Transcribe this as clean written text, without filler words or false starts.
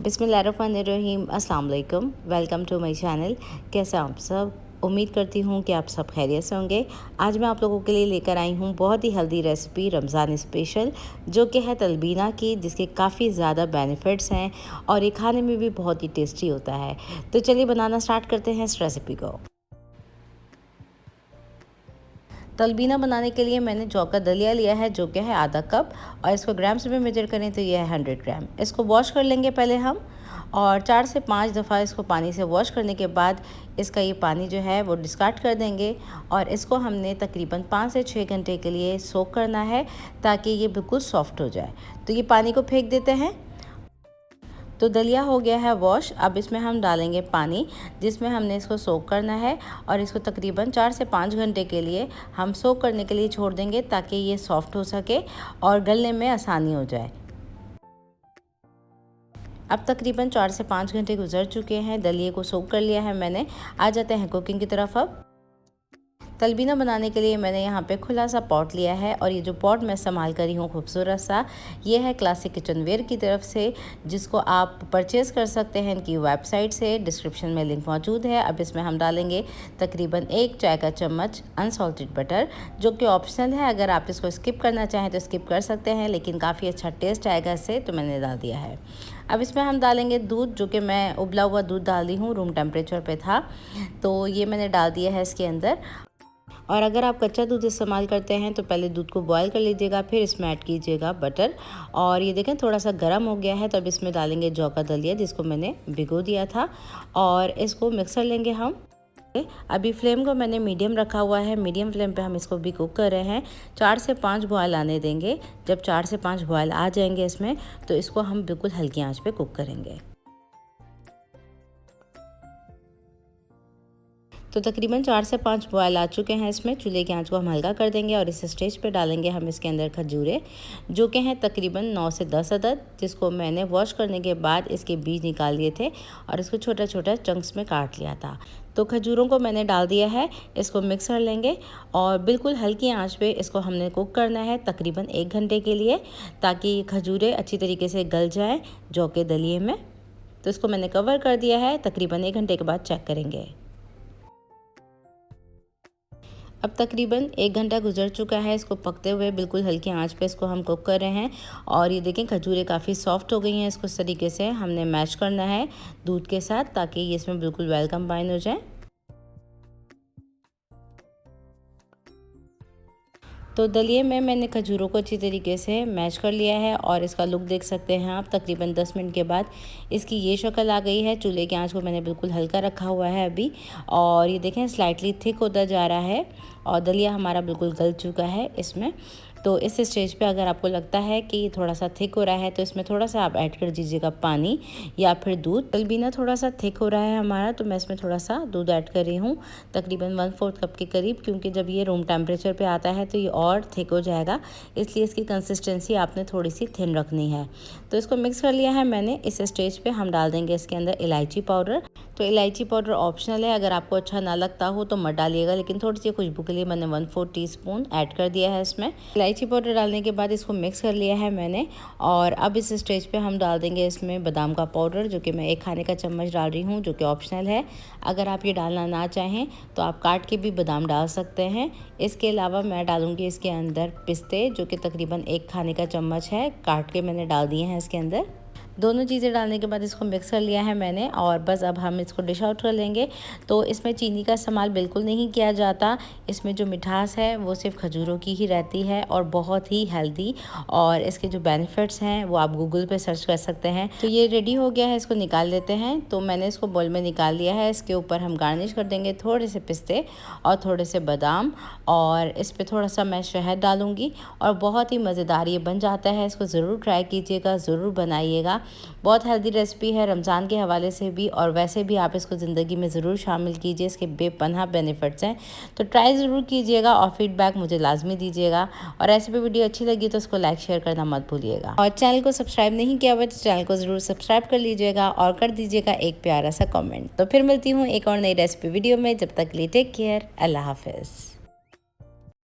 बिस्मिल्लाहिर्रहमानिर्रहीम, अस्सलाम वालेकुम। Welcome to my channel. कैसे आप सब? उम्मीद करती हूँ कि आप सब खैरियत से होंगे। आज मैं आप लोगों के लिए लेकर आई हूँ बहुत ही हेल्दी रेसिपी रमज़ान स्पेशल, जो कि है तलबीना की, जिसके काफ़ी ज़्यादा बेनिफिट्स हैं और ये खाने में भी बहुत ही टेस्टी होता है। तो चलिए बनाना स्टार्ट करते हैं इस रेसिपी को। तलबीना बनाने के लिए मैंने जौ का दलिया लिया है, जो कि है आधा कप, और इसको ग्राम्स में मेजर करें तो ये है 100 ग्राम। इसको वॉश कर लेंगे पहले हम, और 4 से 5 दफ़ा इसको पानी से वॉश करने के बाद इसका ये पानी जो है वो डिस्कार्ड कर देंगे। और इसको हमने तकरीबन 5 से 6 घंटे के लिए सोक करना है, ताकि ये बिल्कुल सॉफ्ट हो जाए। तो ये पानी को फेंक देते हैं। तो दलिया हो गया है वॉश। अब इसमें हम डालेंगे पानी, जिसमें हमने इसको सोक करना है, और इसको तकरीबन 4 से 5 घंटे के लिए हम सोक करने के लिए छोड़ देंगे, ताकि ये सॉफ्ट हो सके और गलने में आसानी हो जाए। अब तकरीबन 4 से 5 घंटे गुजर चुके हैं, दलिए को सोक कर लिया है मैंने। आ जाते हैं कुकिंग की तरफ। अब तलबीना बनाने के लिए मैंने यहाँ पे खुला सा पॉट लिया है, और ये जो पॉट मैं इस्तेमाल करी हूँ खूबसूरत सा, ये है क्लासिक किचनवेयर की तरफ से, जिसको आप परचेज़ कर सकते हैं इनकी वेबसाइट से। डिस्क्रिप्शन में लिंक मौजूद है। अब इसमें हम डालेंगे तकरीबन 1 चाय का चम्मच अनसॉल्टेड बटर, जो कि ऑप्शनल है। अगर आप इसको स्किप करना चाहें तो स्किप कर सकते हैं, लेकिन काफ़ी अच्छा टेस्ट आएगा इससे, तो मैंने डाल दिया है। अब इसमें हम डालेंगे दूध, जो कि मैं उबला हुआ दूध डाल दी हूँ, रूम टेम्परेचर पे था, तो ये मैंने डाल दिया है इसके अंदर। और अगर आप कच्चा दूध इस्तेमाल करते हैं तो पहले दूध को बॉयल कर लीजिएगा, फिर इसमें ऐड कीजिएगा बटर। और ये देखें थोड़ा सा गर्म हो गया है, तो अब इसमें डालेंगे जौ का दलिया, जिसको मैंने भिगो दिया था, और इसको मिक्स कर लेंगे हम। अभी फ्लेम को मैंने मीडियम रखा हुआ है। मीडियम फ्लेम पे हम इसको भी कुक कर रहे हैं। 4 से 5 बॉयल आने देंगे। जब 4 से 5 बॉयल आ जाएंगे इसमें, तो इसको हम बिल्कुल हल्की आंच पे कुक करेंगे। तो तकरीबन 4 से 5 बॉयल आ चुके हैं इसमें। चूल्हे की आंच को हम हल्का कर देंगे, और इस स्टेज पे डालेंगे हम इसके अंदर खजूरें, जो कि हैं तकरीबन 9 से 10 अदद, जिसको मैंने वॉश करने के बाद इसके बीज निकाल लिए थे, और इसको छोटा छोटा चंक्स में काट लिया था। तो खजूरों को मैंने डाल दिया है। इसको मिक्स कर लेंगे, और बिल्कुल हल्की आंच पे इसको हमने कुक करना है तकरीबन 1 घंटे के लिए, ताकि खजूरें अच्छी तरीके से गल जाएँ जौ के दलिए में। तो इसको मैंने कवर कर दिया है। तकरीबन 1 घंटे के बाद चेक करेंगे। अब तकरीबन 1 घंटा गुजर चुका है इसको पकते हुए। बिल्कुल हल्की आंच पे इसको हम कुक कर रहे हैं, और ये देखें खजूरें काफ़ी सॉफ्ट हो गई हैं। इसको इस तरीके से हमने मैश करना है दूध के साथ, ताकि ये इसमें बिल्कुल वेल कंबाइन हो जाए। तो दलिए में मैंने खजूरों को अच्छी तरीके से मैश कर लिया है, और इसका लुक देख सकते हैं आप। तकरीबन 10 मिनट के बाद इसकी ये शक्ल आ गई है। चूल्हे की आंच को मैंने बिल्कुल हल्का रखा हुआ है अभी, और ये देखें स्लाइटली थिक होता जा रहा है, और दलिया हमारा बिल्कुल गल चुका है इसमें। तो इस स्टेज पे अगर आपको लगता है कि ये थोड़ा सा थिक हो रहा है, तो इसमें थोड़ा सा आप ऐड कर दीजिएगा पानी या फिर दूध। तलबीना थोड़ा सा थिक हो रहा है हमारा, तो मैं इसमें थोड़ा सा दूध ऐड कर रही हूँ, तकरीबन 1/4 कप के करीब, क्योंकि जब ये रूम टेम्परेचर पे आता है तो ये और थिक हो जाएगा, इसलिए इसकी कंसिस्टेंसी आपने थोड़ी सी थिन रखनी है। तो इसको मिक्स कर लिया है मैंने। इस स्टेज पर हम डाल देंगे इसके अंदर इलायची पाउडर। तो इलायची पाउडर ऑप्शनल है, अगर आपको अच्छा ना लगता हो तो मत डालिएगा, लेकिन थोड़ी सी खुशबू के लिए मैंने 1/4 टीस्पून ऐड कर दिया है इसमें। इलायची पाउडर डालने के बाद इसको मिक्स कर लिया है मैंने, और अब इस स्टेज पे हम डाल देंगे इसमें बादाम का पाउडर, जो कि मैं 1 खाने का चम्मच डाल रही हूँ, जो कि ऑप्शनल है। अगर आप ये डालना ना चाहें तो आप काट के भी बादाम डाल सकते हैं। इसके अलावा मैं डालूँगी इसके अंदर पिस्ते, जो कि तकरीबन 1 खाने का चम्मच है, काट के मैंने डाल दिए हैं इसके अंदर। दोनों चीज़ें डालने के बाद इसको मिक्स कर लिया है मैंने, और बस अब हम इसको डिश आउट कर लेंगे। तो इसमें चीनी का इस्तेमाल बिल्कुल नहीं किया जाता। इसमें जो मिठास है वो सिर्फ खजूरों की ही रहती है, और बहुत ही हेल्दी, और इसके जो बेनिफिट्स हैं वो आप गूगल पे सर्च कर सकते हैं। तो ये रेडी हो गया है, इसको निकाल लेते हैं। तो मैंने इसको बोल में निकाल लिया है। इसके ऊपर हम गार्निश कर देंगे थोड़े से पिस्ते और थोड़े से बादाम, और इस पर थोड़ा सा मैं शहद डालूँगी, और बहुत ही मज़ेदार ये बन जाता है। इसको ज़रूर ट्राई कीजिएगा, ज़रूर बनाइएगा। बहुत हेल्दी रेसिपी है रमज़ान के हवाले से भी, और वैसे भी आप इसको ज़िंदगी में ज़रूर शामिल कीजिए। इसके बेपनाह बेनिफिट्स हैं, तो ट्राई ज़रूर कीजिएगा, और फीडबैक मुझे लाजमी दीजिएगा। और ऐसे भी वीडियो अच्छी लगी तो उसको लाइक शेयर करना मत भूलिएगा, और चैनल को सब्सक्राइब नहीं किया हुआ तो चैनल को ज़रूर सब्सक्राइब कर लीजिएगा, और कर दीजिएगा एक प्यारा सा कमेंट। तो फिर मिलती हूँ एक और नई रेसिपी वीडियो में। जब तक के लिए टेक केयर, अल्लाह हाफिज़।